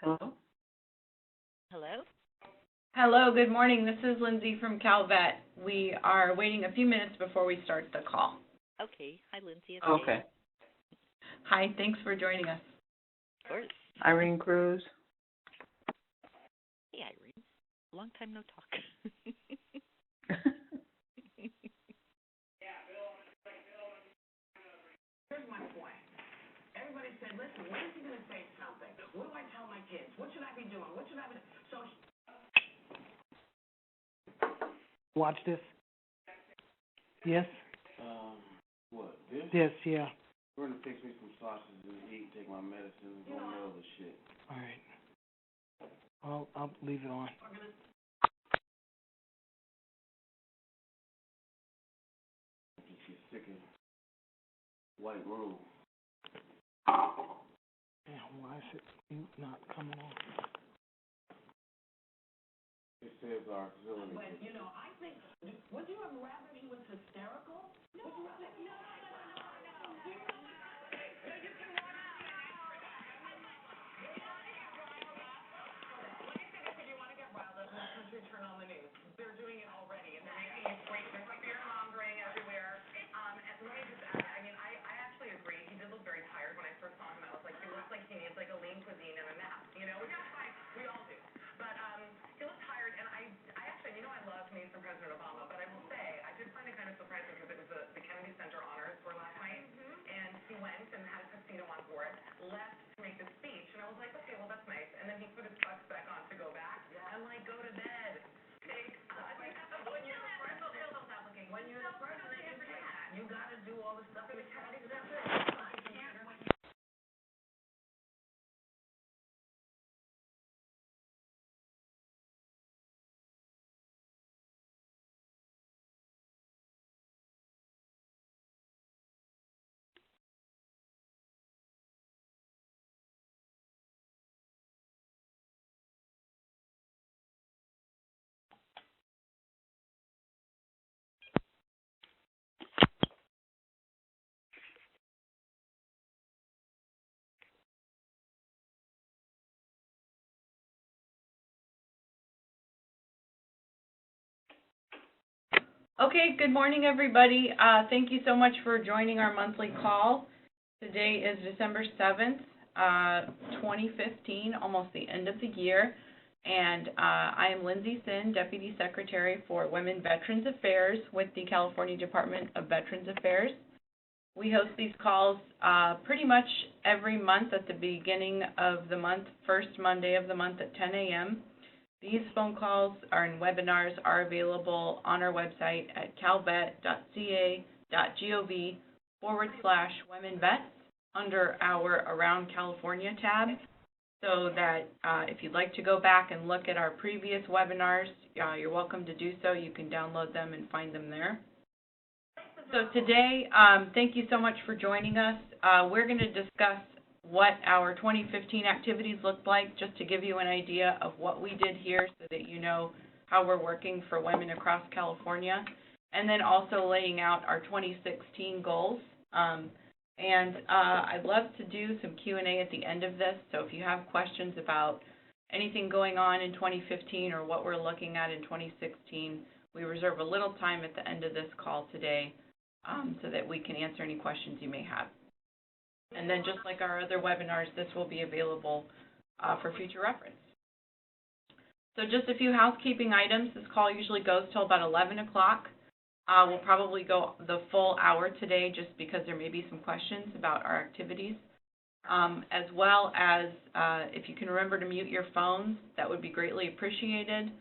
Hello? Hello? Hello, good morning. This is Lindsay from Calvet. We are waiting a few minutes before we start the call. Okay. Hi, Lindsay. It's Okay. Hi, thanks for joining us. Of course. Irene Cruz. Hey, Irene. Long time no talk. Here's my point. Everybody said, listen, when is he going to say something? What do I tell my kids? What should I be doing? What should I be doing? So Watch this. Yes? What, this? Yes, yeah. We're gonna fix me some sausages and eat, take my medicine, and go mail the shit. All right. I'll leave it on. Just get sick of white room. Yeah, why is it not coming on? It says auxiliary. but, you know, I think, would you have rather he was hysterical? No. Would you rather, no. You can watch if you want to get riled up, let's turn on the news. They're doing it already, and they're making it great. There's fear-mongering everywhere. And let me just add, I mean, I actually agree. He did look very tired when I first saw him. I was like, he looks like he needs, like, a lean cuisine and a nap, you know? Which is fine. We all do. But he looked tired, and I actually, you know, I love meeting from President Obama, but I will say, I did find it kind of surprising because it was the Kennedy Center honors were last night, and he went and had a tuxedo on for it, left to make the speech, and I was like, okay, well, that's nice. And then he put his tux back on to go back. I'm like, go to bed. When you're the president, you got to do all the stuff in the Kennedy Center. Okay, good morning, everybody. Thank you so much for joining our monthly call. Today is December 7th, 2015, almost the end of the year. And I am Lindsay Sin, Deputy Secretary for Women Veterans Affairs with the California Department of Veterans Affairs. We host these calls pretty much every month at the beginning of the month, first Monday of the month at 10 a.m. These phone calls and webinars are available on our website at calvet.ca.gov/womenvets under our Around California tab, so that if you'd like to go back and look at our previous webinars, you're welcome to do so. You can download them and find them there. So today, thank you so much for joining us. We're going to discuss what our 2015 activities looked like, just to give you an idea of what we did here so that you know how we're working for women across California, and then also laying out our 2016 goals. I'd love to do some Q&A at the end of this, so if you have questions about anything going on in 2015 or what we're looking at in 2016, we reserve a little time at the end of this call today so that we can answer any questions you may have. And then just like our other webinars, this will be available for future reference. So just a few housekeeping items. This call usually goes till about 11 o'clock. We'll probably go the full hour today just because there may be some questions about our activities. As well as if you can remember to mute your phones, that would be greatly appreciated.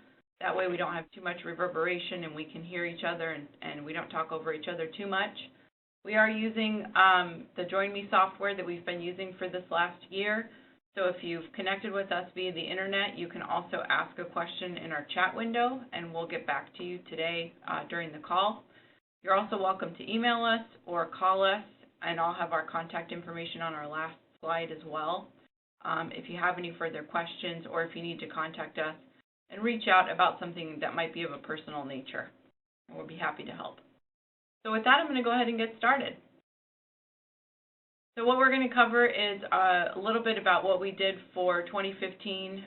That way we don't have too much reverberation and we can hear each other and we don't talk over each other too much. We are using the Join Me software that we've been using for this last year. So if you've connected with us via the internet, you can also ask a question in our chat window, and we'll get back to you today during the call. You're also welcome to email us or call us, and I'll have our contact information on our last slide as well. If you have any further questions or if you need to contact us and reach out about something that might be of a personal nature, we'll be happy to help. So with that, I'm going to go ahead and get started. So what we're going to cover is a little bit about what we did for 2015,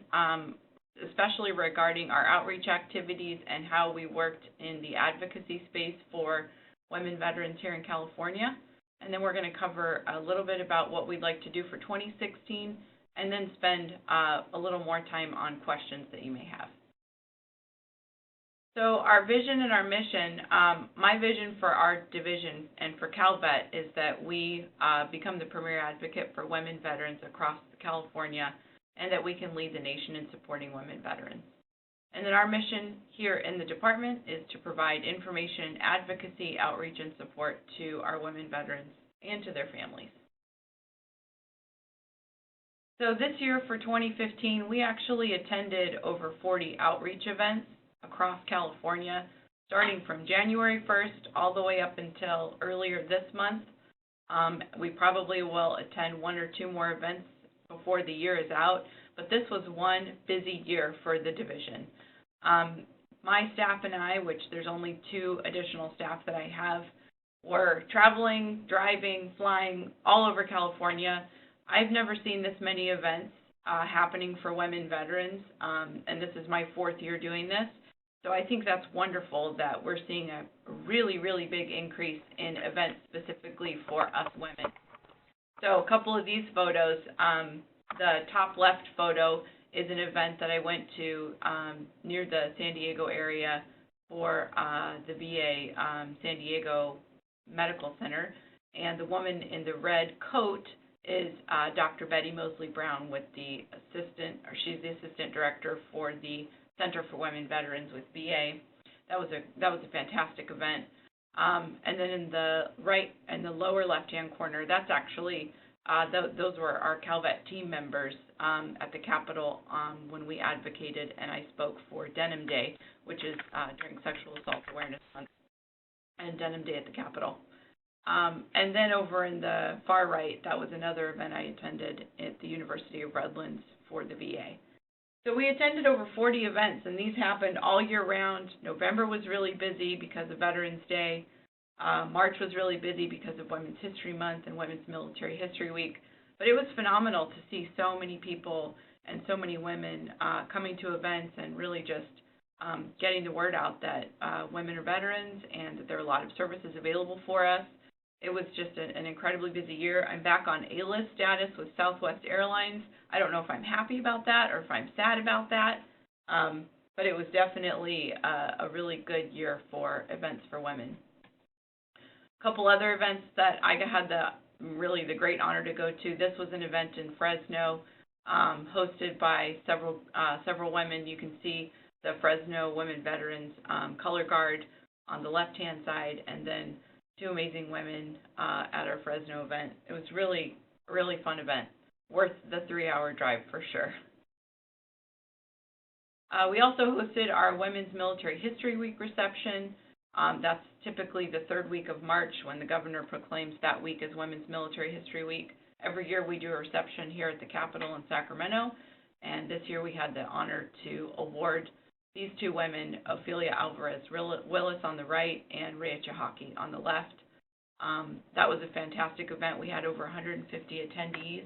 especially regarding our outreach activities and how we worked in the advocacy space for women veterans here in California. And then we're going to cover a little bit about what we'd like to do for 2016, and then spend a little more time on questions that you may have. So our vision and our mission, my vision for our division and for Calvet is that we become the premier advocate for women veterans across California, and that we can lead the nation in supporting women veterans. And then our mission here in the department is to provide information, advocacy, outreach, and support to our women veterans and to their families. So this year for 2015, we actually attended over 40 outreach events across California, starting from January 1st all the way up until earlier this month. We probably will attend one or two more events before the year is out, but this was one busy year for the division. My staff and I, which there's only 2 additional staff that I have, were traveling, driving, flying all over California. I've never seen this many events happening for women veterans, and this is my 4th year doing this. So I think that's wonderful that we're seeing a really, really big increase in events specifically for us women. So a couple of these photos, the top left photo is an event that I went to near the San Diego area for the VA San Diego Medical Center. And the woman in the red coat is Dr. Betty Mosley Brown with the she's the assistant director for the Center for Women Veterans with VA. That was a fantastic event. And then in the right and the lower left-hand corner, that's actually those were our Calvet team members at the Capitol when we advocated, and I spoke for Denim Day, which is during Sexual Assault Awareness Month, and Denim Day at the Capitol. And then over in the far right, that was another event I attended at the University of Redlands for the VA. So we attended over 40 events, and these happened all year round. November was really busy because of Veterans Day. March was really busy because of Women's History Month and Women's Military History Week. But it was phenomenal to see so many people and so many women coming to events and really just getting the word out that women are veterans and that there are a lot of services available for us. It was just an incredibly busy year. I'm back on A-list status with Southwest Airlines. I don't know if I'm happy about that or if I'm sad about that, but it was definitely a really good year for events for women. A couple other events that I had the great honor to go to. This was an event in Fresno, hosted by several women. You can see the Fresno Women Veterans color guard on the left-hand side, and then 2 amazing women at our Fresno event. It was really a really fun event, worth the 3-hour drive for sure. We also hosted our Women's Military History Week reception. That's typically the 3rd week of March when the governor proclaims that week as Women's Military History Week. Every year we do a reception here at the Capitol in Sacramento, and this year we had the honor to award these 2 women, Ophelia Alvarez Willis on the right and Rhea Chahaki on the left. That was a fantastic event. We had over 150 attendees,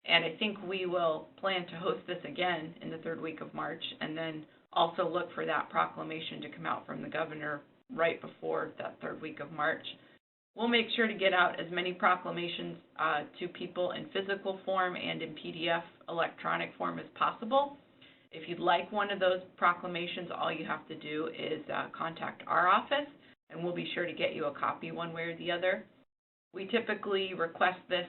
and I think we will plan to host this again in the 3rd week of March, and then also look for that proclamation to come out from the governor right before that 3rd week of March. We'll make sure to get out as many proclamations to people in physical form and in PDF electronic form as possible. If you'd like one of those proclamations, all you have to do is contact our office, and we'll be sure to get you a copy one way or the other. We typically request this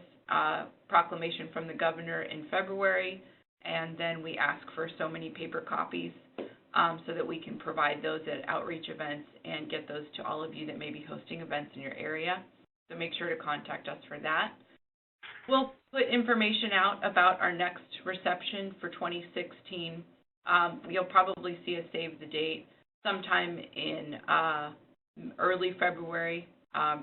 proclamation from the governor in February, and then we ask for so many paper copies so that we can provide those at outreach events and get those to all of you that may be hosting events in your area. So make sure to contact us for that. We'll put information out about our next reception for 2016. You'll probably see us save the date sometime in early February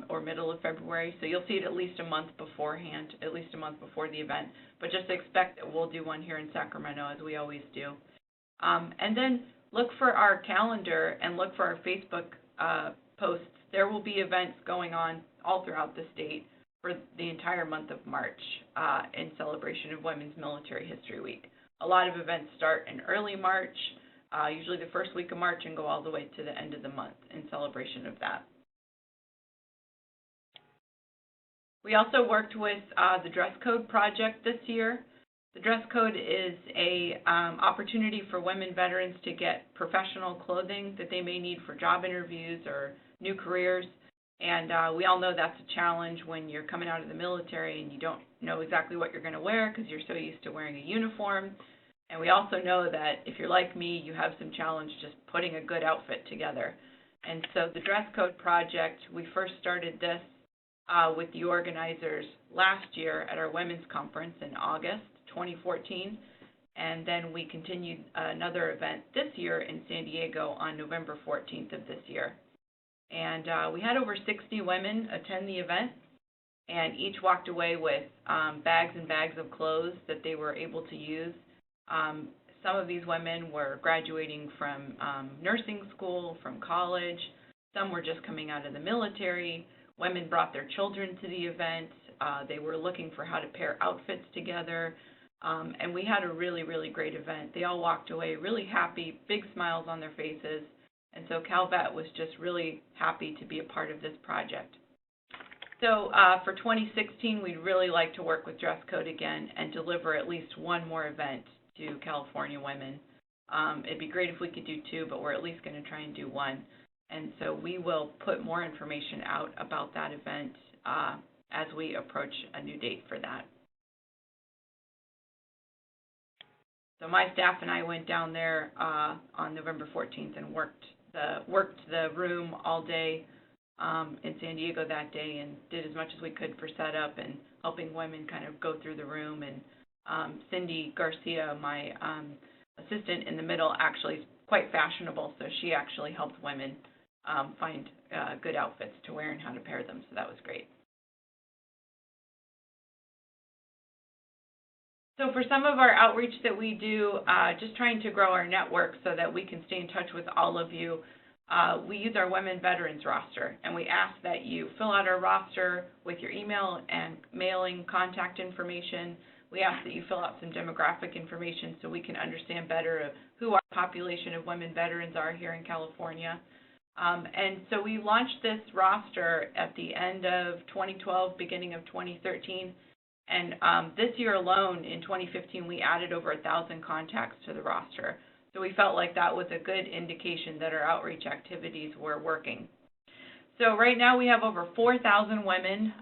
or middle of February. So you'll see it at least a month beforehand, at least a month before the event. But just expect that we'll do one here in Sacramento, as we always do. And then look for our calendar and look for our Facebook posts. There will be events going on all throughout the state for the entire month of March in celebration of Women's Military History Week. A lot of events start in early March, usually the first week of March, and go all the way to the end of the month in celebration of that. We also worked with the Dress Code Project this year. The dress code is a opportunity for women veterans to get professional clothing that they may need for job interviews or new careers. And we all know that's a challenge when you're coming out of the military and you don't know exactly what you're going to wear because you're so used to wearing a uniform. And we also know that if you're like me, you have some challenge just putting a good outfit together. And so the Dress Code Project, we first started this with the organizers last year at our women's conference in August 2014, and then we continued another event this year in San Diego on November 14th of this year. And we had over 60 women attend the event, and each walked away with bags and bags of clothes that they were able to use. Some of these women were graduating from nursing school, from college. Some were just coming out of the military. Women brought their children to the event. They were looking for how to pair outfits together. And we had a really, really great event. They all walked away really happy, big smiles on their faces. And so Calvet was just really happy to be a part of this project. So for 2016, we'd really like to work with Dress Code again and deliver at least one more event to California women. It'd be great if we could do two, but we're at least going to try and do one. And so we will put more information out about that event as we approach a new date for that. So my staff and I went down there on November 14th and worked the room all day in San Diego that day, and did as much as we could for setup and helping women kind of go through the room. And Cindy Garcia, my assistant in the middle, actually is quite fashionable, so she actually helped women find good outfits to wear and how to pair them, so that was great. So for some of our outreach that we do, just trying to grow our network so that we can stay in touch with all of you, we use our Women Veterans roster, and we ask that you fill out our roster with your email and mailing contact information. We ask that you fill out some demographic information so we can understand better who our population of women veterans are here in California. And so we launched this roster at the end of 2012, beginning of 2013. And this year alone, in 2015, we added over 1,000 contacts to the roster. So we felt like that was a good indication that our outreach activities were working. So right now we have over 4,000 women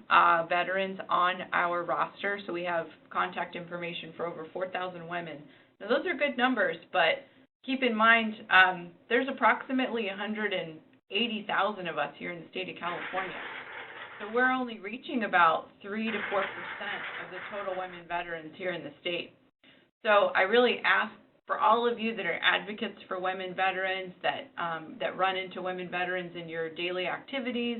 veterans on our roster. So we have contact information for over 4,000 women. Now those are good numbers, but keep in mind there's approximately 180,000 of us here in the state of California. So we're only reaching about 3 to 4% of the total women veterans here in the state. So I really ask for all of you that are advocates for women veterans, that run into women veterans in your daily activities,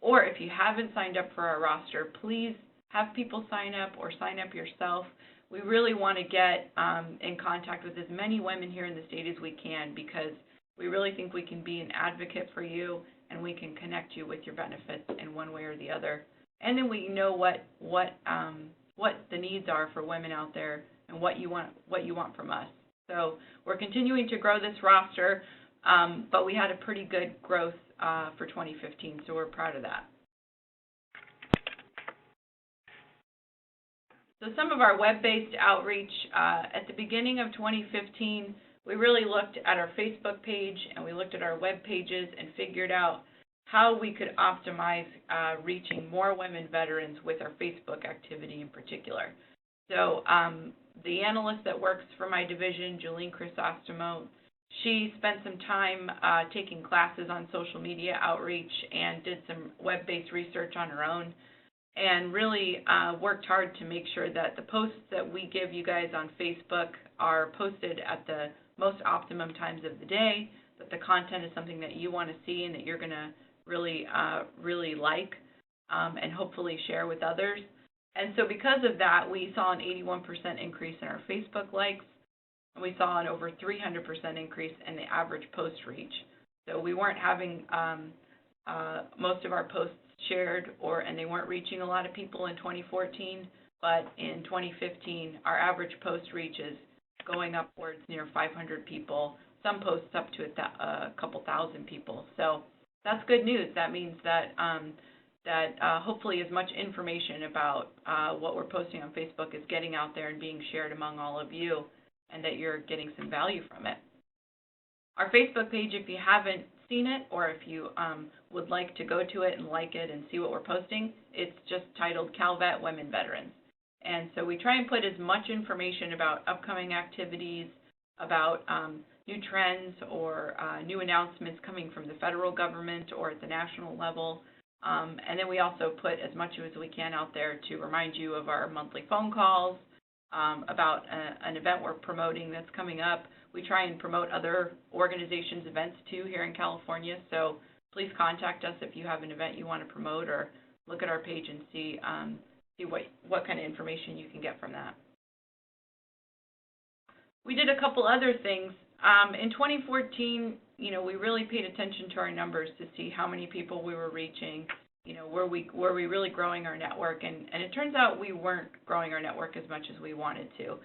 or if you haven't signed up for our roster, please have people sign up or sign up yourself. We really want to get in contact with as many women here in the state as we can, because we really think we can be an advocate for you, and we can connect you with your benefits in one way or the other. And then we know what the needs are for women out there and what you want from us. So we're continuing to grow this roster, but we had a pretty good growth for 2015, so we're proud of that. So some of our web-based outreach, at the beginning of 2015, we really looked at our Facebook page and we looked at our web pages and figured out how we could optimize reaching more women veterans with our Facebook activity in particular. So the analyst that works for my division, Jolene Chrysostomo, she spent some time taking classes on social media outreach and did some web-based research on her own, and really worked hard to make sure that the posts that we give you guys on Facebook are posted at the most optimum times of the day, that the content is something that you want to see and that you're going to really like and hopefully share with others. And so because of that, we saw an 81% increase in our Facebook likes, and we saw an over 300% increase in the average post reach. So we weren't having most of our posts shared and they weren't reaching a lot of people in 2014, but in 2015, our average post reach is going upwards near 500 people, some posts up to a couple thousand people. So that's good news. That means that hopefully as much information about what we're posting on Facebook is getting out there and being shared among all of you, and that you're getting some value from it. Our Facebook page, if you haven't seen it, or if you would like to go to it and like it and see what we're posting, it's just titled Calvet Women Veterans. And so we try and put as much information about upcoming activities, about new trends or new announcements coming from the federal government or at the national level. And then we also put as much as we can out there to remind you of our monthly phone calls, about an event we're promoting that's coming up. We try and promote other organizations' events too here in California, so please contact us if you have an event you want to promote, or look at our page and see what kind of information you can get from that. We did a couple other things. In 2014, we really paid attention to our numbers to see how many people we were reaching. Were we really growing our network? And it turns out we weren't growing our network as much as we wanted to.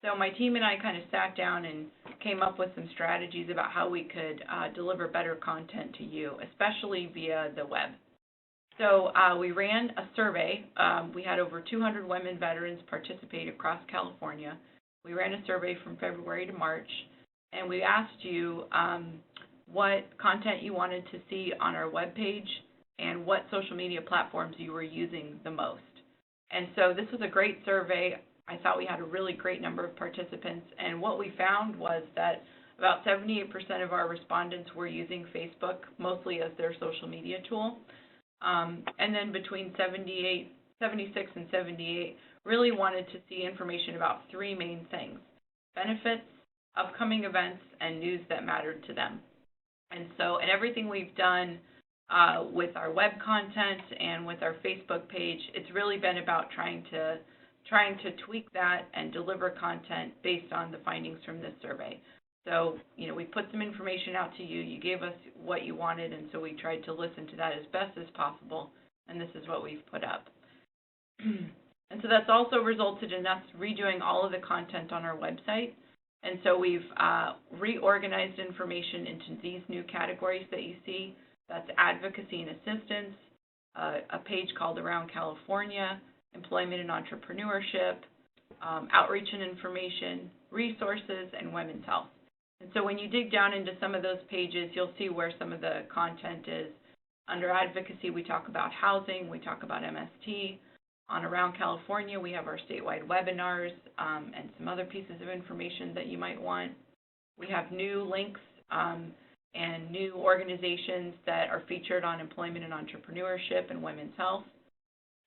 So my team and I kind of sat down and came up with some strategies about how we could deliver better content to you, especially via the web. So we ran a survey. We had over 200 women veterans participate across California. We ran a survey from February to March, and we asked you what content you wanted to see on our webpage and what social media platforms you were using the most. And so this was a great survey. I thought we had a really great number of participants, and what we found was that about 78% of our respondents were using Facebook, mostly as their social media tool. And then between 76 and 78 really wanted to see information about three main things: benefits, upcoming events, and news that mattered to them. And everything we've done with our web content and with our Facebook page, it's really been about trying to tweak that and deliver content based on the findings from this survey. So, we put some information out to you. You gave us what you wanted, and so we tried to listen to that as best as possible, and this is what we've put up. And so that's also resulted in us redoing all of the content on our website. And so we've reorganized information into these new categories that you see. That's advocacy and assistance, a page called Around California, employment and entrepreneurship, outreach and information, resources, and women's health. And so when you dig down into some of those pages, you'll see where some of the content is. Under advocacy, we talk about housing, we talk about MST. On Around California, we have our statewide webinars and some other pieces of information that you might want. We have new links and new organizations that are featured on employment and entrepreneurship and women's health.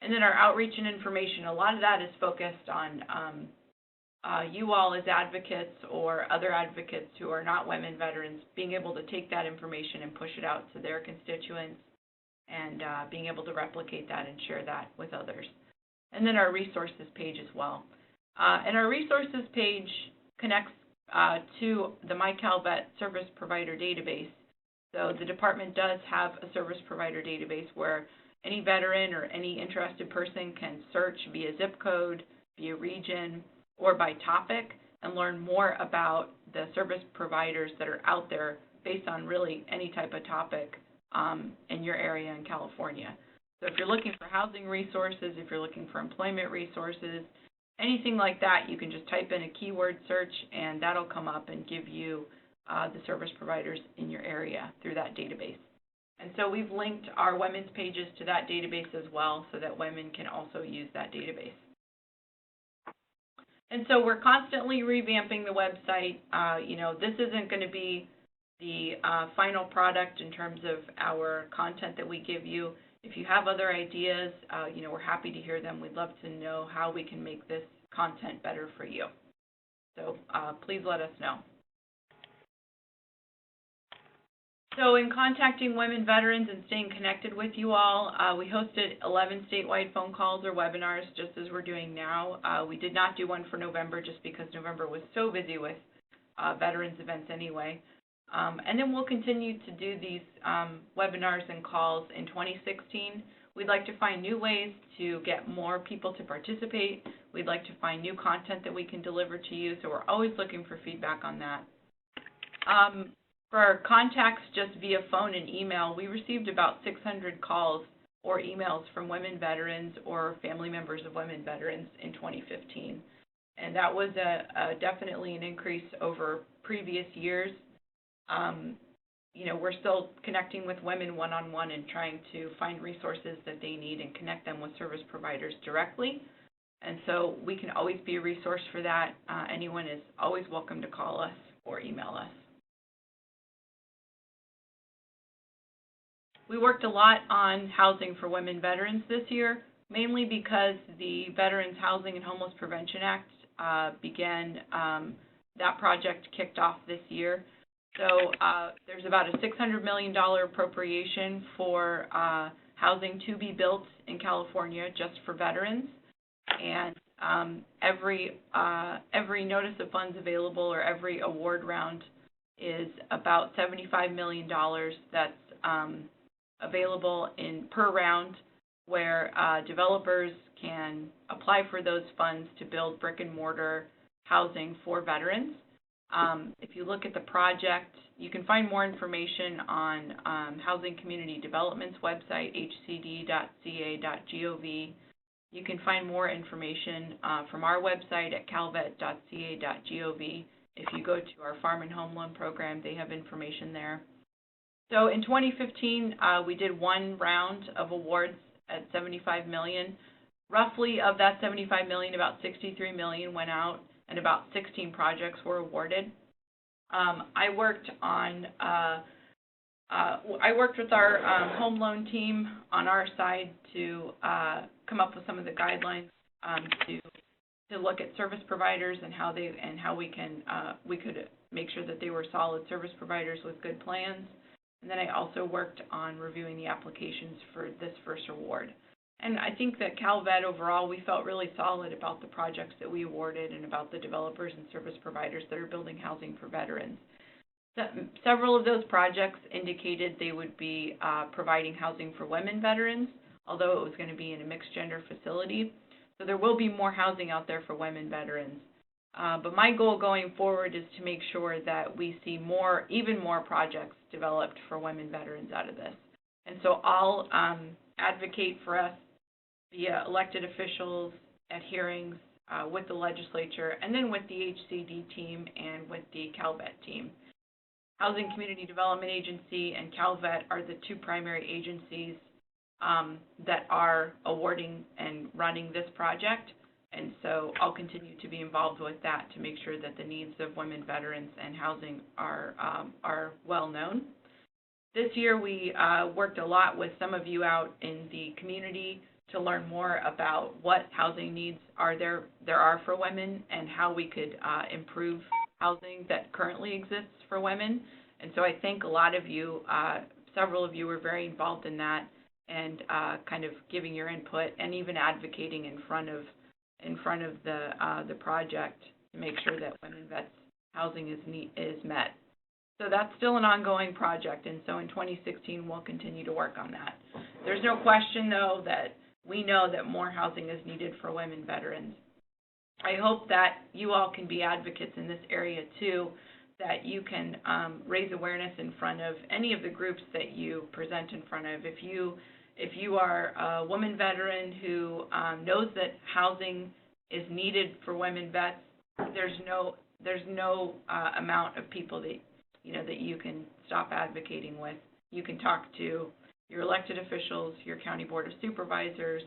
And then our outreach and information, a lot of that is focused on you all as advocates or other advocates who are not women veterans, being able to take that information and push it out to their constituents, and being able to replicate that and share that with others. And then our resources page as well. And our resources page connects to the MyCalvet service provider database. So the department does have a service provider database where any veteran or any interested person can search via zip code, via region, or by topic, and learn more about the service providers that are out there based on really any type of topic in your area in California. So if you're looking for housing resources, if you're looking for employment resources, anything like that, you can just type in a keyword search, and that'll come up and give you the service providers in your area through that database. And so we've linked our women's pages to that database as well, so that women can also use that database. And so we're constantly revamping the website. This isn't going to be the final product in terms of our content that we give you. If you have other ideas, we're happy to hear them. We'd love to know how we can make this content better for you. So please let us know. So in contacting women veterans and staying connected with you all, we hosted 11 statewide phone calls or webinars, just as we're doing now. We did not do one for November just because November was so busy with veterans events anyway. And then we'll continue to do these webinars and calls in 2016. We'd like to find new ways to get more people to participate. We'd like to find new content that we can deliver to you, so we're always looking for feedback on that. For our contacts just via phone and email, we received about 600 calls or emails from women veterans or family members of women veterans in 2015. And that was definitely an increase over previous years. We're still connecting with women one-on-one and trying to find resources that they need and connect them with service providers directly. And so we can always be a resource for that. Anyone is always welcome to call us or email us. We worked a lot on housing for women veterans this year, mainly because the Veterans Housing and Homeless Prevention Act that project kicked off this year. So there's about a $600 million appropriation for housing to be built in California just for veterans. And every notice of funds available or every award round is about $75 million that's available per round, where developers can apply for those funds to build brick and mortar housing for veterans. If you look at the project, you can find more information on Housing Community Development's website, hcd.ca.gov. You can find more information from our website at calvet.ca.gov. If you go to our Farm and Home Loan Program, they have information there. So in 2015, we did one round of awards at $75 million. Roughly of that $75 million, about $63 million went out, and about 16 projects were awarded. I worked with our home loan team on our side to come up with some of the guidelines to look at service providers and how we could make sure that they were solid service providers with good plans. And then I also worked on reviewing the applications for this first award. And I think that Calvet overall, we felt really solid about the projects that we awarded and about the developers and service providers that are building housing for veterans. Several of those projects indicated they would be providing housing for women veterans, although it was going to be in a mixed gender facility. So there will be more housing out there for women veterans. But my goal going forward is to make sure that we see even more projects developed for women veterans out of this. And so I'll advocate for us via elected officials at hearings with the legislature, and then with the HCD team and with the Calvet team. Housing Community Development Agency and Calvet are the two primary agencies that are awarding and running this project. And so I'll continue to be involved with that to make sure that the needs of women veterans and housing are well known. This year we worked a lot with some of you out in the community to learn more about what housing needs there are for women and how we could improve housing that currently exists for women. And so I think a lot of you, several of you were very involved in that and kind of giving your input and even advocating in front of the project to make sure that women vets housing is met. So that's still an ongoing project, and so in 2016 we'll continue to work on that. There's no question, though, that we know that more housing is needed for women veterans. I hope that you all can be advocates in this area too, that you can raise awareness in front of any of the groups that you present in front of. If you are a woman veteran who knows that housing is needed for women vets, there's no amount of people that you can stop advocating with. You can talk to your elected officials, your county board of supervisors.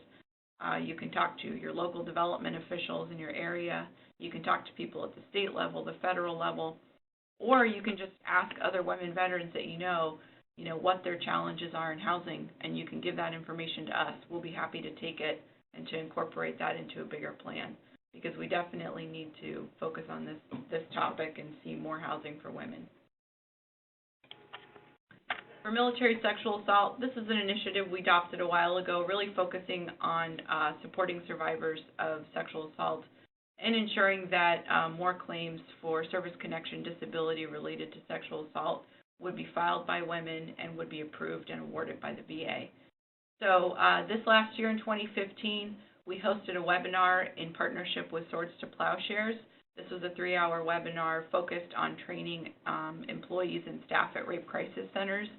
You can talk to your local development officials in your area. You can talk to people at the state level, the federal level, or you can just ask other women veterans that you know what their challenges are in housing, and you can give that information to us. We'll be happy to take it and to incorporate that into a bigger plan, because we definitely need to focus on this topic and see more housing for women. For military sexual assault, this is an initiative we adopted a while ago, really focusing on supporting survivors of sexual assault and ensuring that more claims for service connection disability related to sexual assault would be filed by women and would be approved and awarded by the VA. So this last year in 2015, we hosted a webinar in partnership with Swords to Plowshares. This was a 3-hour webinar focused on training employees and staff at rape crisis centers,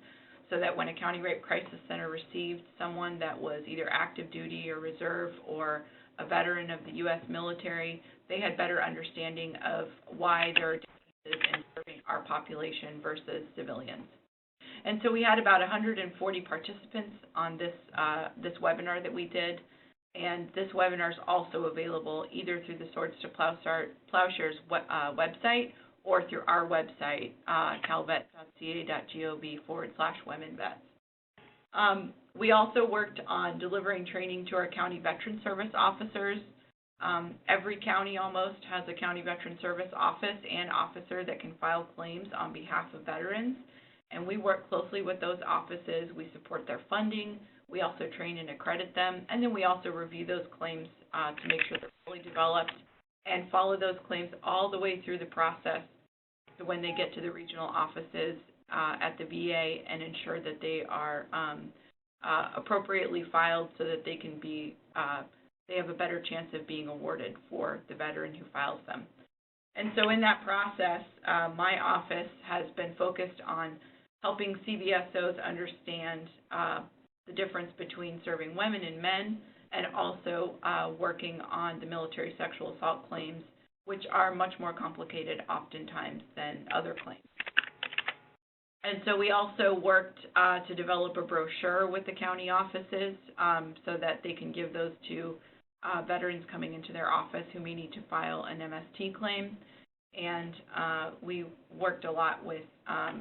so that when a county rape crisis center received someone that was either active duty or reserve or a veteran of the U.S. military, they had better understanding of why there are differences in serving our population versus civilians. And so we had about 140 participants on this webinar that we did, and this webinar is also available either through the Swords to Plowshares website or through our website, calvet.ca.gov/womenvets. We also worked on delivering training to our county veteran service officers. Every county almost has a county veteran service office and officer that can file claims on behalf of veterans, and we work closely with those offices. We support their funding. We also train and accredit them, and then we also review those claims to make sure they're fully developed and follow those claims all the way through the process to when they get to the regional offices at the VA, and ensure that they are appropriately filed so that they can be they have a better chance of being awarded for the veteran who files them. And so in that process, my office has been focused on helping CVSOs understand the difference between serving women and men, and also working on the military sexual assault claims, which are much more complicated oftentimes than other claims. And so we also worked to develop a brochure with the county offices so that they can give those to veterans coming into their office who may need to file an MST claim. And we worked a lot with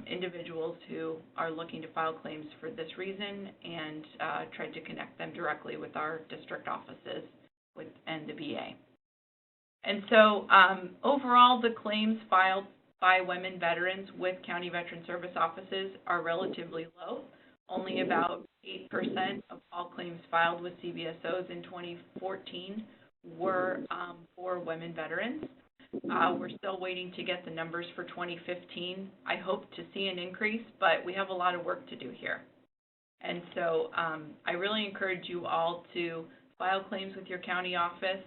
individuals who are looking to file claims for this reason, and tried to connect them directly with our district offices and the VA. And so overall, the claims filed by women veterans with county veteran service offices are relatively low. Only about 8% of all claims filed with CVSOs in 2014 were for women veterans. We're still waiting to get the numbers for 2015. I hope to see an increase, but we have a lot of work to do here. And so I really encourage you all to file claims with your county office.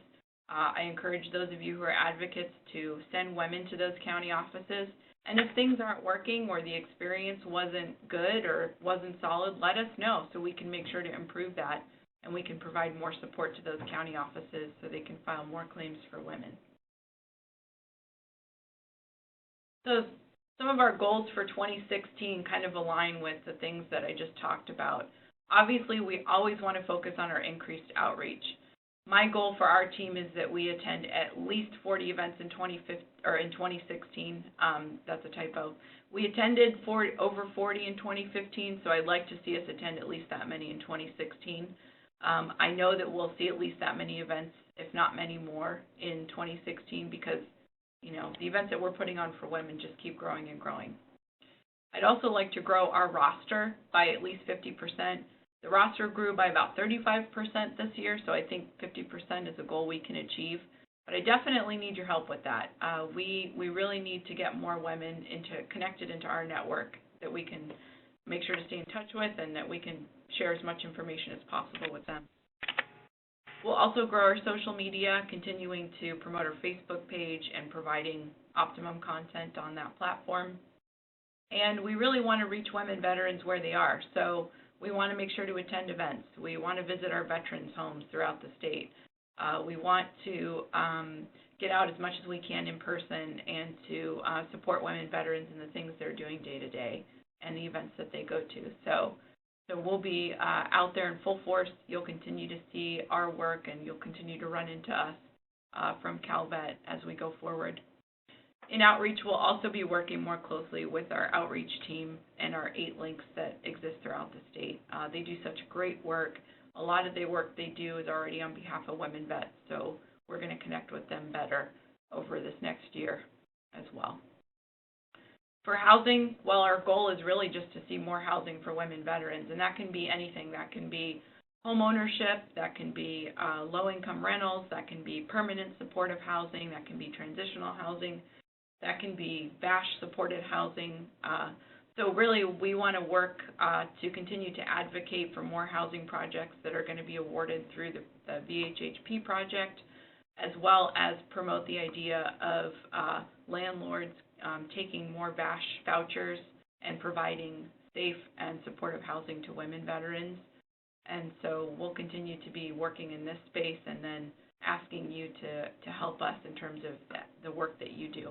I encourage those of you who are advocates to send women to those county offices. And if things aren't working or the experience wasn't good or wasn't solid, let us know so we can make sure to improve that, and we can provide more support to those county offices so they can file more claims for women. So some of our goals for 2016 kind of align with the things that I just talked about. Obviously, we always want to focus on our increased outreach. My goal for our team is that we attend at least 40 events in 2016. That's a typo. We attended over 40 in 2015, so I'd like to see us attend at least that many in 2016. I know that we'll see at least that many events, if not many more, in 2016 because, you know, the events that we're putting on for women just keep growing and growing. I'd also like to grow our roster by at least 50%. The roster grew by about 35% this year, so I think 50% is a goal we can achieve. But I definitely need your help with that. We really need to get more women connected into our network that we can make sure to stay in touch with, and that we can share as much information as possible with them. We'll also grow our social media, continuing to promote our Facebook page and providing optimum content on that platform. And we really want to reach women veterans where they are. So we want to make sure to attend events. We want to visit our veterans' homes throughout the state. We want to get out as much as we can in person and to support women veterans in the things they're doing day to day and the events that they go to. So we'll be out there in full force. You'll continue to see our work, and you'll continue to run into us from Calvet as we go forward. In outreach, we'll also be working more closely with our outreach team and our 8 links that exist throughout the state. They do such great work. A lot of the work they do is already on behalf of women vets, so we're going to connect with them better over this next year as well. For housing, well, our goal is really just to see more housing for women veterans, and that can be anything. That can be home ownership, that can be low-income rentals, that can be permanent supportive housing, that can be transitional housing, that can be VASH-supported housing. So really, we want to work to continue to advocate for more housing projects that are going to be awarded through the VHHP project, as well as promote the idea of landlords taking more VASH vouchers and providing safe and supportive housing to women veterans. And so we'll continue to be working in this space and then asking you to help us in terms of the work that you do.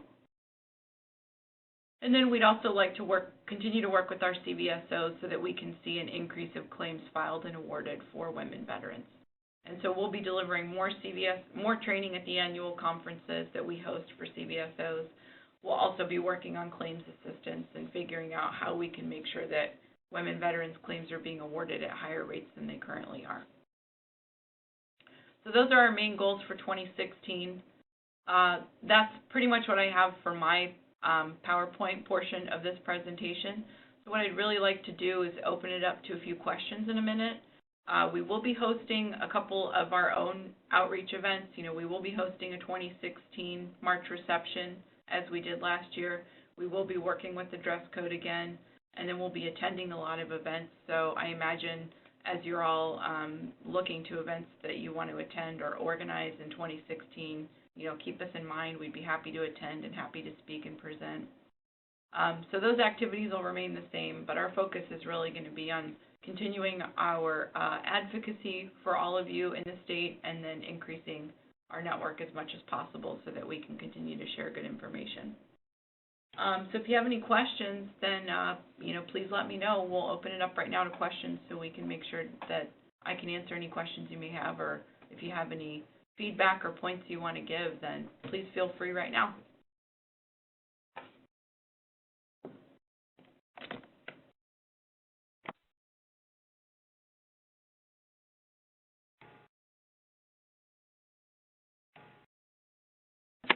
And then we'd also like to continue to work with our CVSOs so that we can see an increase of claims filed and awarded for women veterans. And so we'll be delivering more training at the annual conferences that we host for CVSOs. We'll also be working on claims assistance and figuring out how we can make sure that women veterans' claims are being awarded at higher rates than they currently are. So those are our main goals for 2016. That's pretty much what I have for my PowerPoint portion of this presentation. So what I'd really like to do is open it up to a few questions in a minute. We will be hosting a couple of our own outreach events. We will be hosting a 2016 March reception as we did last year. We will be working with the dress code again, and then we'll be attending a lot of events. So I imagine as you're all looking to events that you want to attend or organize in 2016, keep us in mind. We'd be happy to attend and happy to speak and present. So those activities will remain the same, but our focus is really going to be on continuing our advocacy for all of you in the state and then increasing our network as much as possible so that we can continue to share good information. So if you have any questions, then, please let me know. We'll open it up right now to questions so we can make sure that I can answer any questions you may have, or if you have any feedback or points you want to give, then please feel free right now.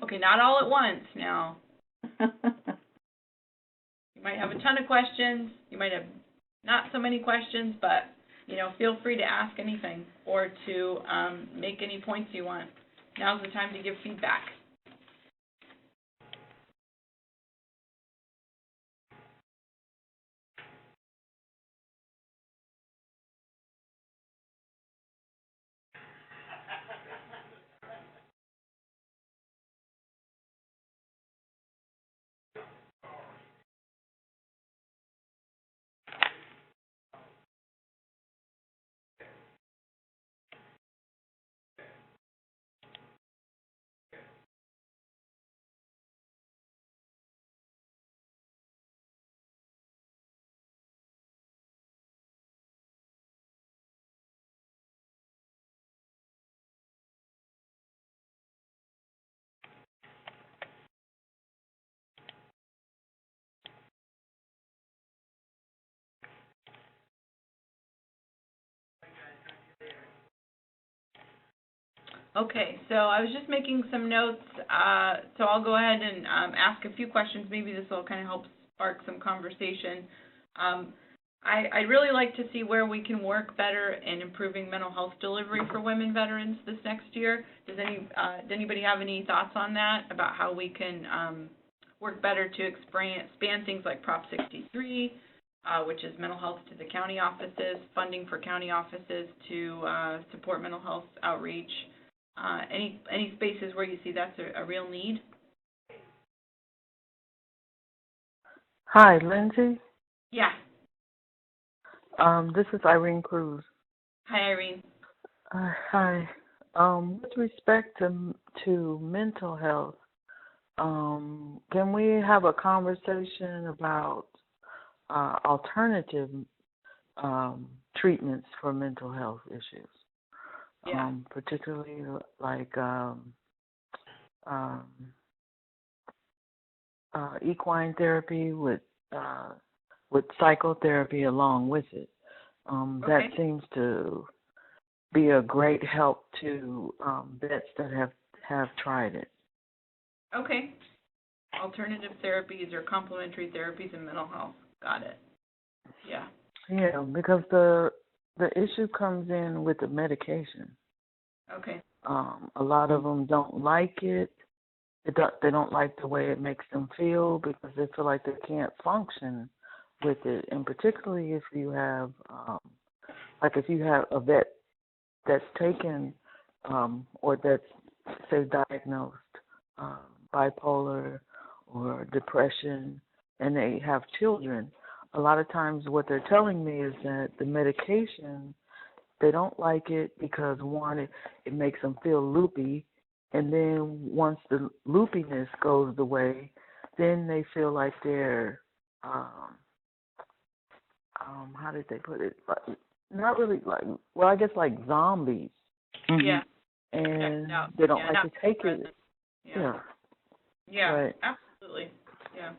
Okay, not all at once now. You might have a ton of questions. You might have not so many questions, but, feel free to ask anything or to make any points you want. Now's the time to give feedback. Okay, so I was just making some notes, so I'll go ahead and ask a few questions. Maybe this will kind of help spark some conversation. I'd really like to see where we can work better in improving mental health delivery for women veterans this next year. Does anybody have any thoughts on that, about how we can work better to expand things like Prop 63, which is mental health to the county offices, funding for county offices to support mental health outreach? Any spaces where you see that's a real need? Hi, Lindsay. Yeah. This is Irene Cruz. Hi, Irene. Hi. With respect to mental health, can we have a conversation about alternative treatments for mental health issues? Yeah. Particularly like equine therapy with psychotherapy along with it. Okay. That seems to be a great help to vets that have tried it. Okay. Alternative therapies or complementary therapies in mental health. Got it. Yeah. Yeah, because the issue comes in with the medication. Okay. A lot of them don't like it. They don't like the way it makes them feel because they feel like they can't function with it, and particularly if you have, like if you have a vet that's taken or that's, say, diagnosed bipolar or depression, and they have children, a lot of times what they're telling me is that the medication, they don't like it because, one, it makes them feel loopy, and then once the loopiness goes away, then they feel like they're, how did they put it? Like, not really like, well, I guess like zombies. Mm-hmm. Yeah. And No. they don't Yeah, like not to take present. it. Yeah. Yeah. Right. Absolutely. Yeah.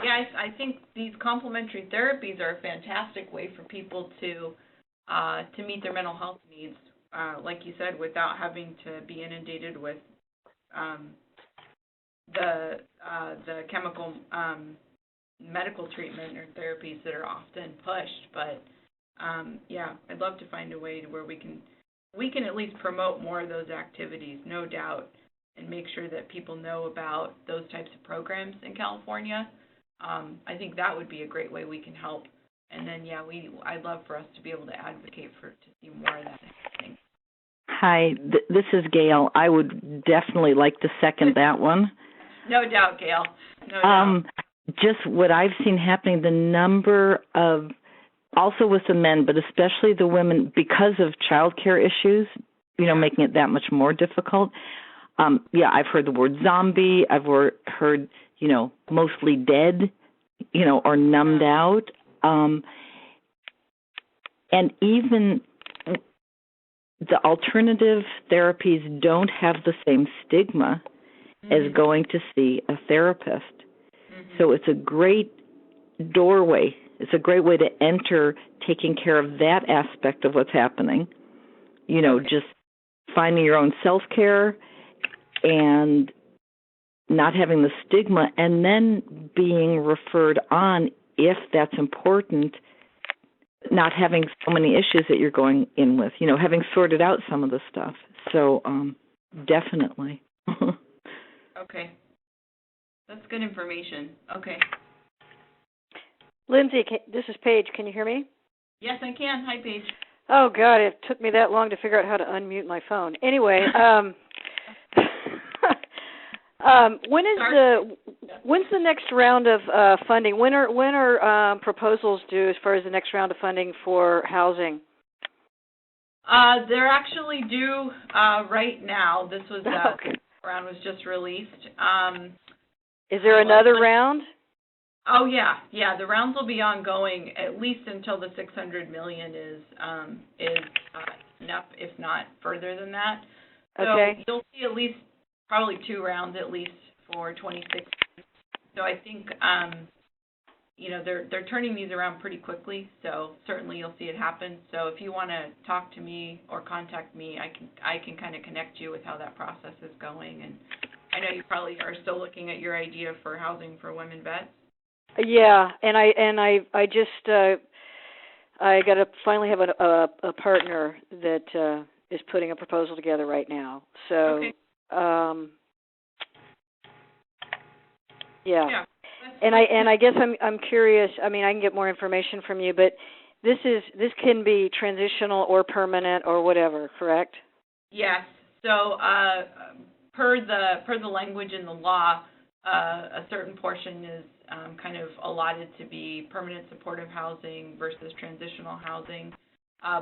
Yeah, I think these complementary therapies are a fantastic way for people to meet their mental health needs, like you said, without having to be inundated with the chemical medical treatment or therapies that are often pushed. But yeah, I'd love to find a way to where we can at least promote more of those activities, no doubt, and make sure that people know about those types of programs in California. I think that would be a great way we can help. And then, yeah, I'd love for us to be able to advocate to see more of that happening. Hi, this is Gail. I would definitely like to second that one. No doubt, Gail. No doubt. Just what I've seen happening, the number of, also with the men, but especially the women, because of childcare issues, making it that much more difficult. Yeah, I've heard the word zombie. I've heard, mostly dead, or numbed out. And even the alternative therapies don't have the same stigma as going to see a therapist. So it's a great doorway. It's a great way to enter taking care of that aspect of what's happening. Just finding your own self-care and not having the stigma, and then being referred on if that's important, not having so many issues that you're going in with, having sorted out some of the stuff. So definitely. Okay. That's good information. Okay. Lindsay, this is Paige. Can you hear me? Yes, I can. Hi, Paige. Oh, God, it took me that long to figure out how to unmute my phone. Anyway, when's the next round of funding? When are proposals due as far as the next round of funding for housing? They're actually due right now. This was round was just released. Is there another round? Oh yeah. The rounds will be ongoing at least until the $600 million is enough, if not further than that. Okay. So you'll see at least probably 2 rounds at least for 2016. So I think they're turning these around pretty quickly. So certainly you'll see it happen. So if you want to talk to me or contact me, I can kind of connect you with how that process is going. And I know you probably are still looking at your idea for housing for women vets. Yeah, and I just I got to finally have a partner that is putting a proposal together right now. So okay. Yeah. And I guess I'm curious. I mean, I can get more information from you, but this can be transitional or permanent or whatever, correct? Yes. So per the language in the law, a certain portion is kind of allotted to be permanent supportive housing versus transitional housing,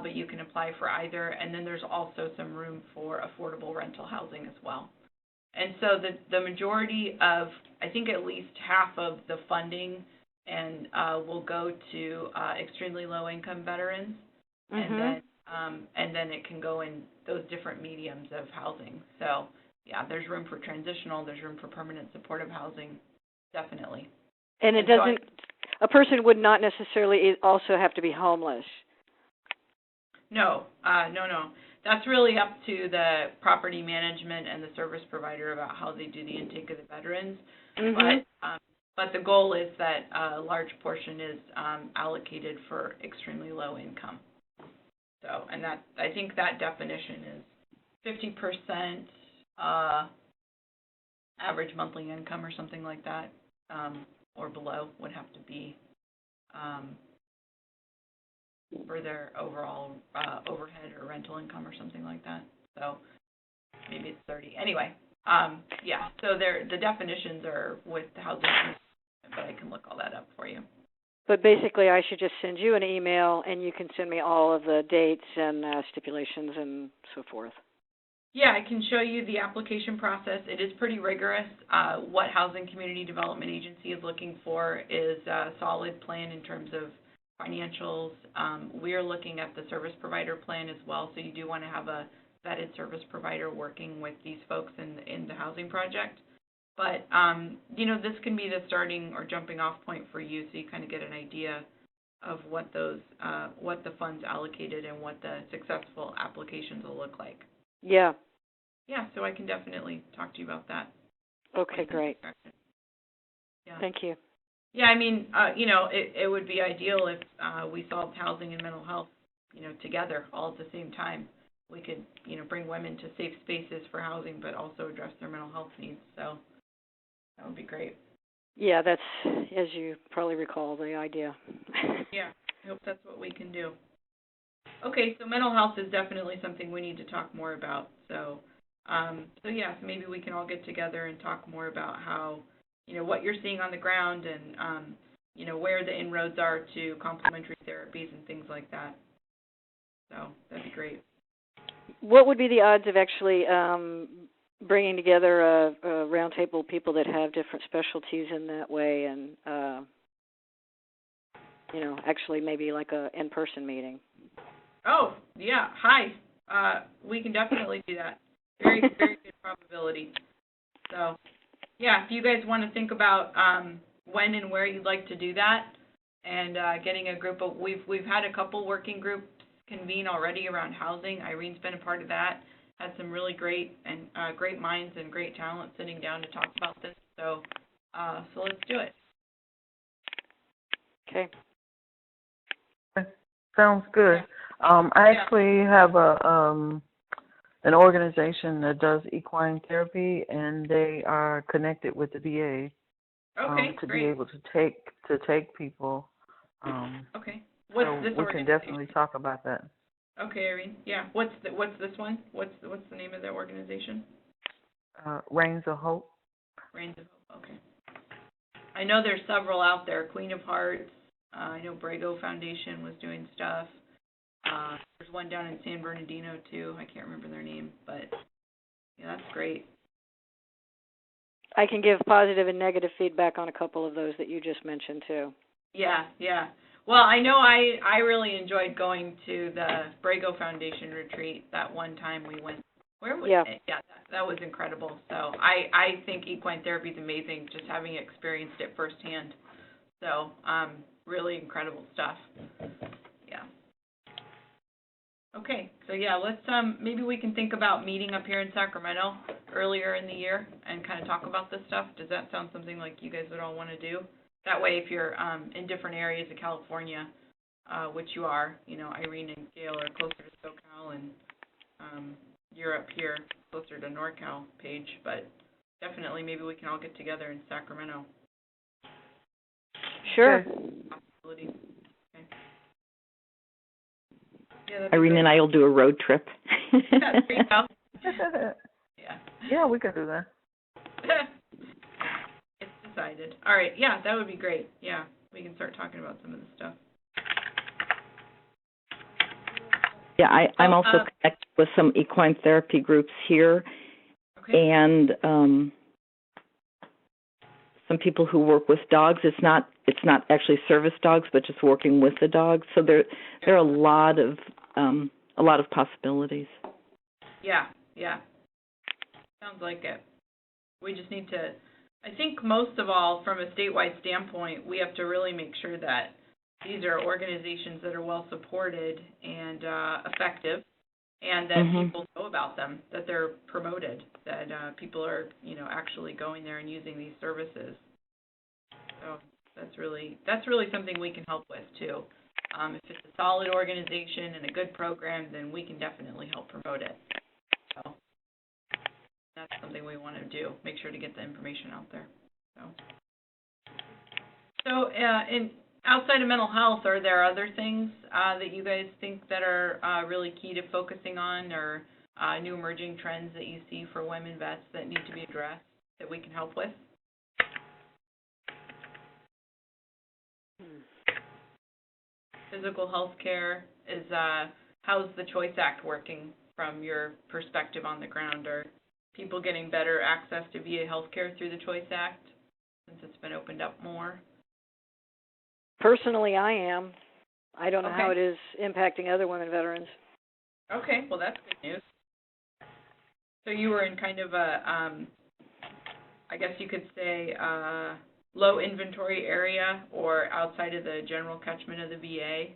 but you can apply for either. And then there's also some room for affordable rental housing as well. And so the majority of, I think at least half of the funding will go to extremely low-income veterans, and then it can go in those different mediums of housing. So, yeah, there's room for transitional, there's room for permanent supportive housing, definitely. And it doesn't, a person would not necessarily also have to be homeless. No. That's really up to the property management and the service provider about how they do the intake of the veterans. But the goal is that a large portion is allocated for extremely low income. So, and that, I think that definition is 50% average monthly income or something like that, or below would have to be for their overall overhead or rental income or something like that. So maybe it's 30. Anyway, yeah. So the definitions are with the housing, but I can look all that up for you. But basically, I should just send you an email, and you can send me all of the dates and stipulations and so forth. Yeah, I can show you the application process. It is pretty rigorous. What Housing Community Development Agency is looking for is a solid plan in terms of financials. We're looking at the service provider plan as well, so you do want to have a vetted service provider working with these folks in the housing project. But, this can be the starting or jumping off point for you, so you kind of get an idea of what the funds allocated and what the successful applications will look like. Yeah. Yeah, so I can definitely talk to you about that. Okay, great. Yeah. Thank you. Yeah, I mean, it would be ideal if we solved housing and mental health, together all at the same time. We could, bring women to safe spaces for housing, but also address their mental health needs. So that would be great. Yeah, that's, as you probably recall, the idea. Yeah, I hope that's what we can do. Okay, so mental health is definitely something we need to talk more about. So yeah, so maybe we can all get together and talk more about how, what you're seeing on the ground and, where the inroads are to complementary therapies and things like that. So that'd be great. What would be the odds of actually bringing together a round table of people that have different specialties in that way and, actually maybe like a in-person meeting? Oh, yeah. Hi. We can definitely do that. Very, very good probability. So, yeah, if you guys want to think about when and where you'd like to do that and getting a group of, we've had a couple working groups convene already around housing. Irene's been a part of that. Had some really great minds and great talent sitting down to talk about this. So let's do it. Okay. Sounds good. I actually have an organization that does equine therapy, and they are connected with the VA to great. be able to take people. Okay. What's so this we can definitely talk about that. Okay, Irene. Yeah. What's this one? What's the name of the organization? Reigns of Hope. Reigns of Hope. Okay. I know there's several out there. Queen of Hearts. I know Brago Foundation was doing stuff. There's one down in San Bernardino too. I can't remember their name, but yeah, that's great. I can give positive and negative feedback on a couple of those that you just mentioned too. Yeah. Well, I know I really enjoyed going to the Brago Foundation retreat that one time we went. Where was it? Yeah, that was incredible. So I think equine therapy is amazing, just having experienced it firsthand. So really incredible stuff. Yeah. Okay, so yeah, let's maybe we can think about meeting up here in Sacramento earlier in the year and kind of talk about this stuff. Does that sound something like you guys would all want to do? That way, if you're in different areas of California, which you are, Irene and Gail are closer to SoCal, and you're up here closer to NorCal, Paige. But definitely, maybe we can all get together in Sacramento. Sure. Possibility. Okay. Yeah, Irene and I will do a road trip. There you go. Yeah. Yeah, we can do that. It's decided. All right. Yeah, that would be great. Yeah, we can start talking about some of this stuff. Yeah, I'm also connected with some equine therapy groups here, and some people who work with dogs. It's not actually service dogs, but just working with the dogs. So there are a lot of possibilities. Yeah. Sounds like it. We just need to, I think most of all, from a statewide standpoint, we have to really make sure that these are organizations that are well supported and effective, and that people know about them, that they're promoted, that people are, actually going there and using these services. So that's really something we can help with too. If it's a solid organization and a good program, then we can definitely help promote it. So that's something we want to do. Make sure to get the information out there. So and outside of mental health, are there other things that you guys think that are really key to focusing on, or new emerging trends that you see for women vets that need to be addressed that we can help with? Physical health care is, how's the Choice Act working from your perspective on the ground? Are people getting better access to VA health care through the Choice Act since it's been opened up more? Personally, I am. I don't know Okay. how it is impacting other women veterans. Okay, well, that's good news. So you were in kind of a, I guess you could say, low inventory area or outside of the general catchment of the VA,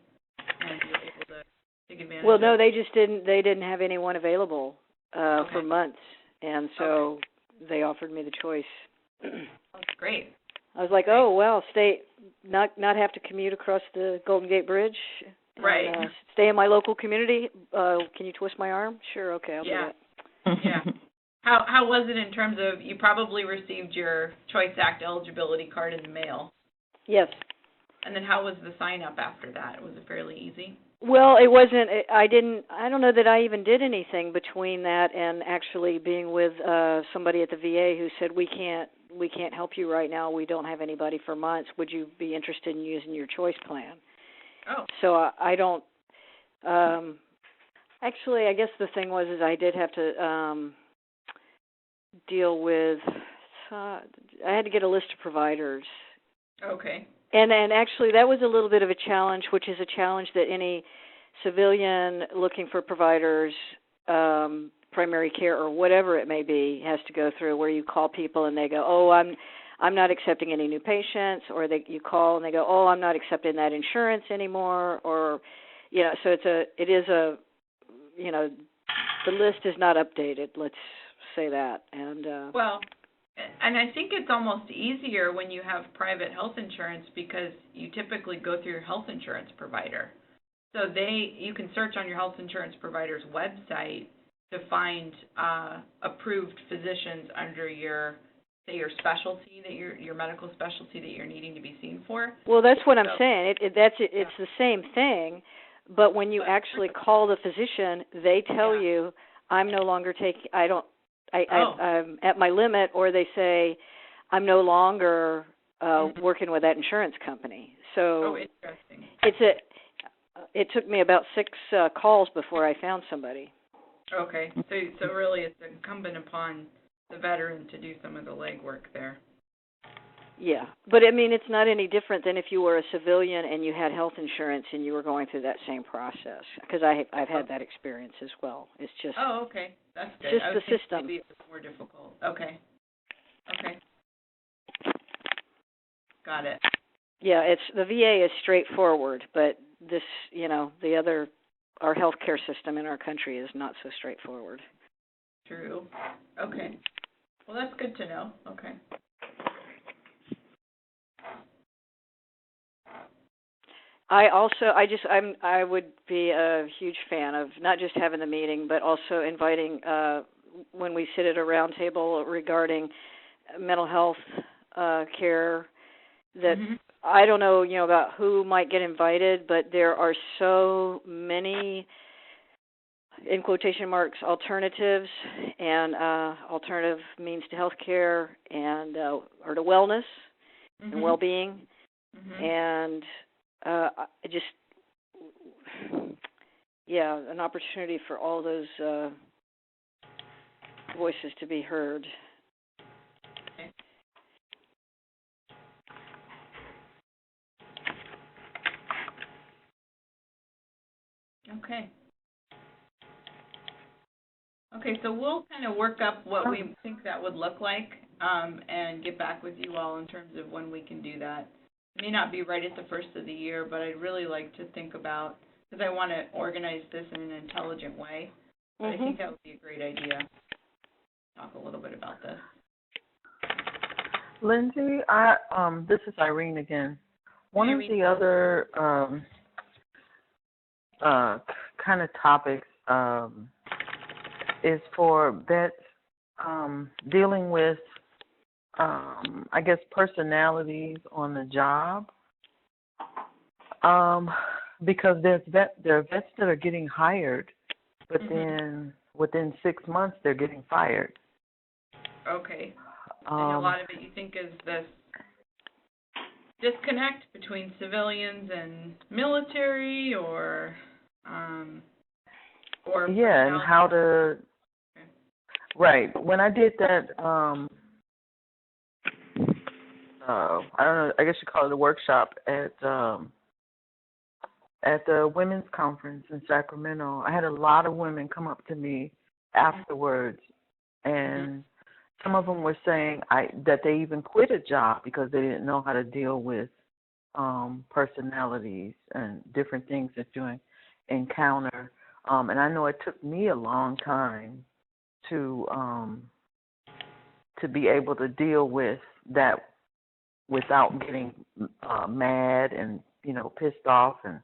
and you were able to take advantage Well, of no, it? they just didn't. They didn't have anyone available for months, and so they offered me the choice. That's great. I was like, oh well, not have to commute across the Golden Gate Bridge. And, Right. Stay in my local community. Can you twist my arm? Sure. Okay, I'll do that. Yeah. How was it in terms of, you probably received your Choice Act eligibility card in the mail? Yes. And then how was the sign up after that? Was it fairly easy? Well, it wasn't. I don't know that I even did anything between that and actually being with somebody at the VA who said we can't help you right now. We don't have anybody for months. Would you be interested in using your choice plan? Oh. So I don't. Actually, I guess the thing was is I did have to deal with. I had to get a list of providers. Okay. And actually, that was a little bit of a challenge, which is a challenge that any civilian looking for providers, primary care or whatever it may be, has to go through. Where you call people and they go, "Oh, I'm not accepting any new patients," or you call and they go, "Oh, I'm not accepting that insurance anymore," or so it is a the list is not updated. Let's say that. And and I think it's almost easier when you have private health insurance because you typically go through your health insurance provider. So you can search on your health insurance provider's website to find approved physicians under your specialty, that your medical specialty that you're needing to be seen for. Well, that's what I'm saying. It's the same thing, but when you actually call the physician, they tell you, "I'm no longer taking. I'm at my limit," or they say, "I'm no longer working with that insurance company." So interesting. It took me about 6 calls before I found somebody. Okay, so really it's incumbent upon the veteran to do some of the legwork there. Yeah, but I mean, it's not any different than if you were a civilian and you had health insurance and you were going through that same process. Because I've had that experience as well. It's just okay, that's good. Just the system. Maybe it's more difficult. Okay, got it. Yeah, it's the VA is straightforward, but this, our healthcare system in our country is not so straightforward. True. Okay. Well, that's good to know. Okay. I would be a huge fan of not just having the meeting, but also inviting when we sit at a round table regarding mental health care. That I don't know, about who might get invited, but there are so many, in quotation marks, alternatives and alternative means to health care and or to wellness and well-being, and an opportunity for all those voices to be heard. Okay, so we'll kind of work up what we think that would look like and get back with you all in terms of when we can do that. It may not be right at the first of the year, but I'd really like to think about, because I want to organize this in an intelligent way. But I think that would be a great idea. Talk a little bit about this. Lindsay, this is Irene again. One of the other kind of topics is for vets dealing with, I guess, personalities on the job. Because there are vets that are getting hired, but then within 6 months they're getting fired. Okay. And a lot of it you think is this disconnect between civilians and military, or yeah, and how to right. When I did that I don't know, I guess you call it a workshop at the women's conference in Sacramento, I had a lot of women come up to me afterwards, and some of them were saying that they even quit a job because they didn't know how to deal with personalities and different things that you encounter. And I know it took me a long time to be able to deal with that without getting mad and pissed off, and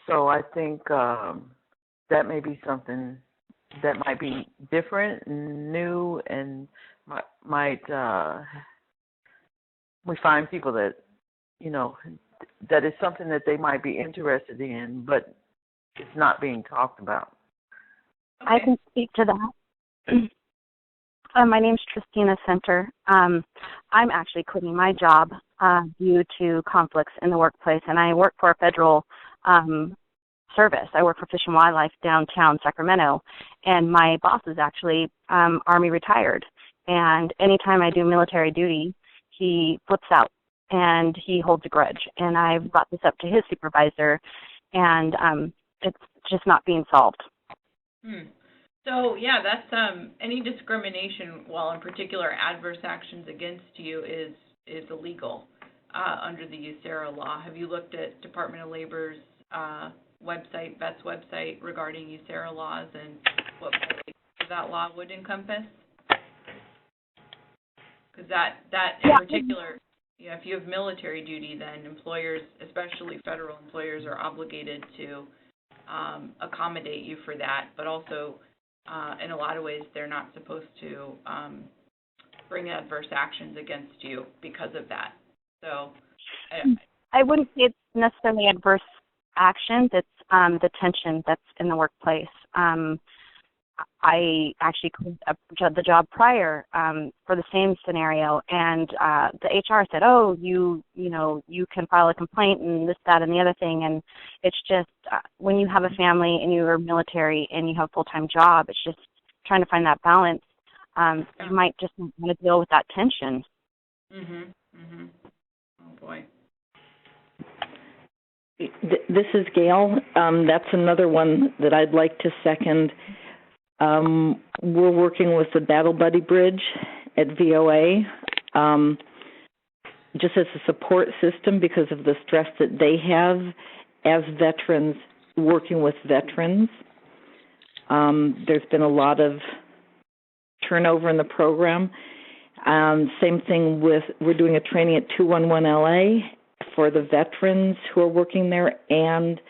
so I think that may be something that might be different, new, and might we find people that that is something that they might be interested in, but it's not being talked about. Okay. I can speak to that. My name's Christina Center. I'm actually quitting my job due to conflicts in the workplace, and I work for a federal service. I work for Fish and Wildlife downtown Sacramento, and my boss is actually Army retired. And anytime I do military duty, he flips out, and he holds a grudge. And I've brought this up to his supervisor, and it's just not being solved. So, yeah, that's any discrimination, well, in particular adverse actions against you is illegal under the USERRA law. Have you looked at Department of Labor's website, VET's website, regarding USERRA laws and what that law would encompass? Because that in particular, if you have military duty, then employers, especially federal employers, are obligated to accommodate you for that, but also in a lot of ways they're not supposed to bring adverse actions against you because of that. So I wouldn't say it's necessarily adverse actions. It's the tension that's in the workplace. I actually quit the job prior for the same scenario, and the HR said, "Oh, you can file a complaint and this, that, and the other thing." And it's just when you have a family and you are military and you have a full-time job, it's just trying to find that balance. You might just want to deal with that tension. Oh boy. This is Gail. That's another one that I'd like to second. We're working with the Battle Buddy Bridge at VOA just as a support system because of the stress that they have as veterans working with veterans. There's been a lot of turnover in the program. Same thing with, we're doing a training at 211 LA for the veterans who are working there, and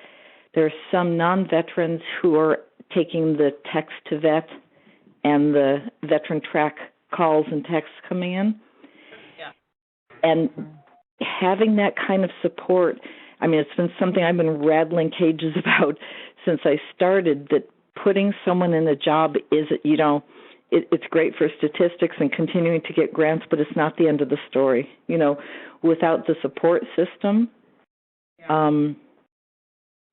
there are some non-veterans who are taking the text to vet and the veteran track calls and texts coming in. Yeah. And having that kind of support, I mean, it's been something I've been rattling cages about since I started, that putting someone in a job is, it's great for statistics and continuing to get grants, but it's not the end of the story. Without the support system,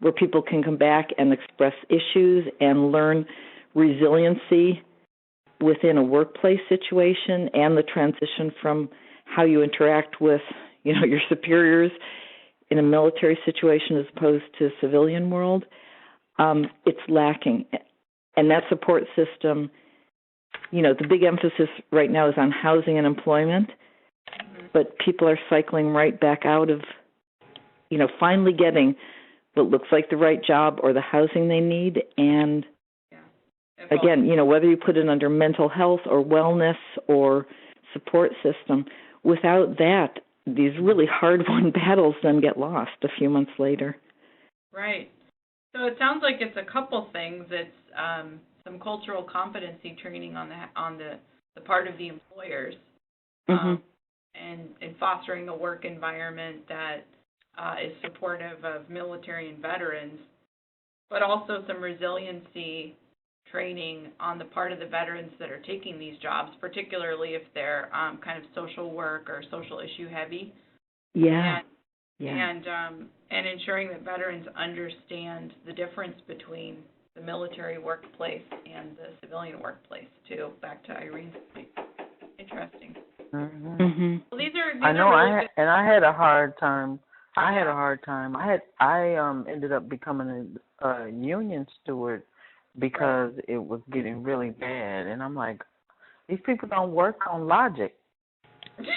where people can come back and express issues and learn resiliency within a workplace situation, and the transition from how you interact with, your superiors in a military situation as opposed to a civilian world, it's lacking. And that support system, the big emphasis right now is on housing and employment, but people are cycling right back out of, finally getting what looks like the right job or the housing they need. And again, whether you put it under mental health or wellness or support system, without that, these really hard-won battles then get lost a few months later. Right. So it sounds like it's a couple things. It's some cultural competency training on the part of the employers, and fostering a work environment that is supportive of military and veterans, but also some resiliency training on the part of the veterans that are taking these jobs, particularly if they're kind of social work or social issue heavy. Yeah. And ensuring that veterans understand the difference between the military workplace and the civilian workplace too. Back to Irene's point. Interesting. Mm-hmm. Well, these are I know. really good. I had a hard time. I ended up becoming a union steward because it was getting really bad, and I'm like, these people don't work on logic. Yeah.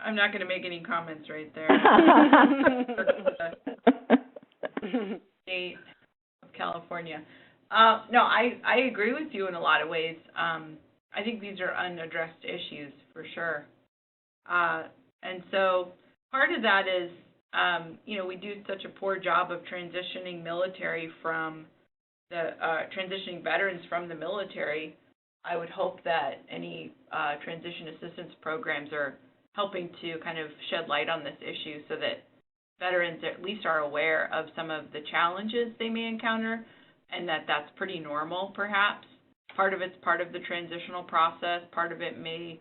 I'm not going to make any comments right there. State of California. No, I agree with you in a lot of ways. I think these are unaddressed issues for sure. And so part of that is, we do such a poor job of transitioning transitioning veterans from the military. I would hope that any transition assistance programs are helping to kind of shed light on this issue so that veterans at least are aware of some of the challenges they may encounter and that that's pretty normal perhaps. Part of it's part of the transitional process. Part of it may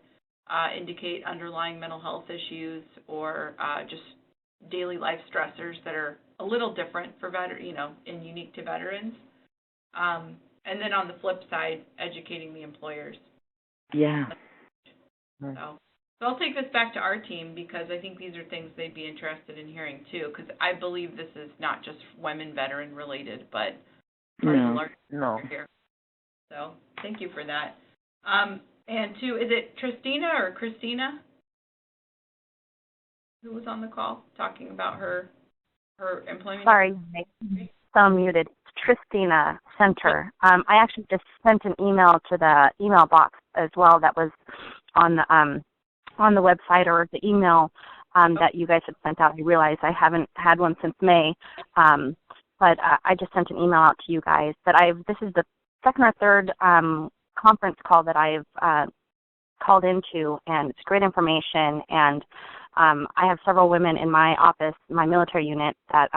indicate underlying mental health issues or just daily life stressors that are a little different for and unique to veterans. And then on the flip side, educating the employers. Yeah. So I'll take this back to our team because I think these are things they'd be interested in hearing too, because I believe this is not just women veteran related, but part of the larger picture here. So thank you for that. And two, is it Tristina or Christina who was on the call talking about her employment? Sorry, so muted. It's Tristina Center. I actually just sent an email to the email box as well that was on the website or the email that you guys had sent out. I realize I haven't had one since May, but I just sent an email out to you guys. This is the second or third conference call that I've called into, and it's great information. And I have several women in my office, my military unit, that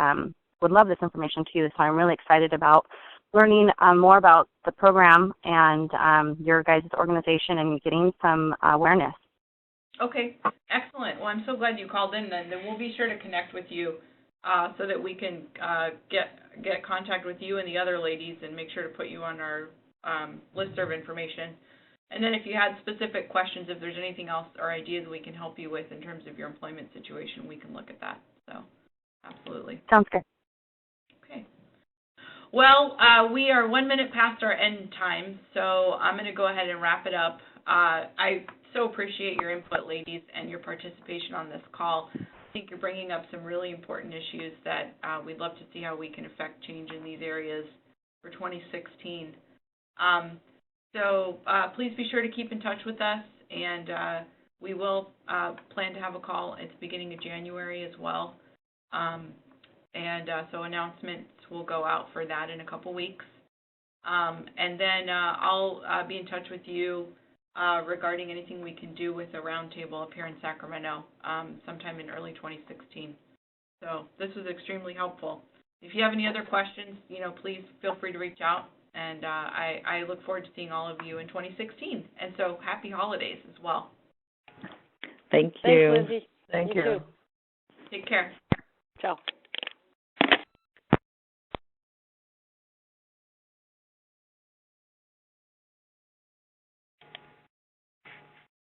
would love this information too. So I'm really excited about learning more about the program and your guys' organization and getting some awareness. Okay, excellent. Well, I'm so glad you called in then. Then we'll be sure to connect with you so that we can get contact with you and the other ladies and make sure to put you on our listserv information. And then if you had specific questions, if there's anything else or ideas we can help you with in terms of your employment situation, we can look at that. So, absolutely. Sounds good. Okay. Well, we are 1 minute past our end time, so I'm going to go ahead and wrap it up. I so appreciate your input, ladies, and your participation on this call. I think you're bringing up some really important issues that we'd love to see how we can affect change in these areas for 2016. So please be sure to keep in touch with us, and we will plan to have a call at the beginning of January as well. So announcements will go out for that in a couple weeks. And then I'll be in touch with you regarding anything we can do with a roundtable up here in Sacramento sometime in early 2016. So this was extremely helpful. If you have any other questions, please feel free to reach out. And I look forward to seeing all of you in 2016. And so happy holidays as well. Thank you. Thanks, Lindsay. Thank you. Too. Take care. Ciao.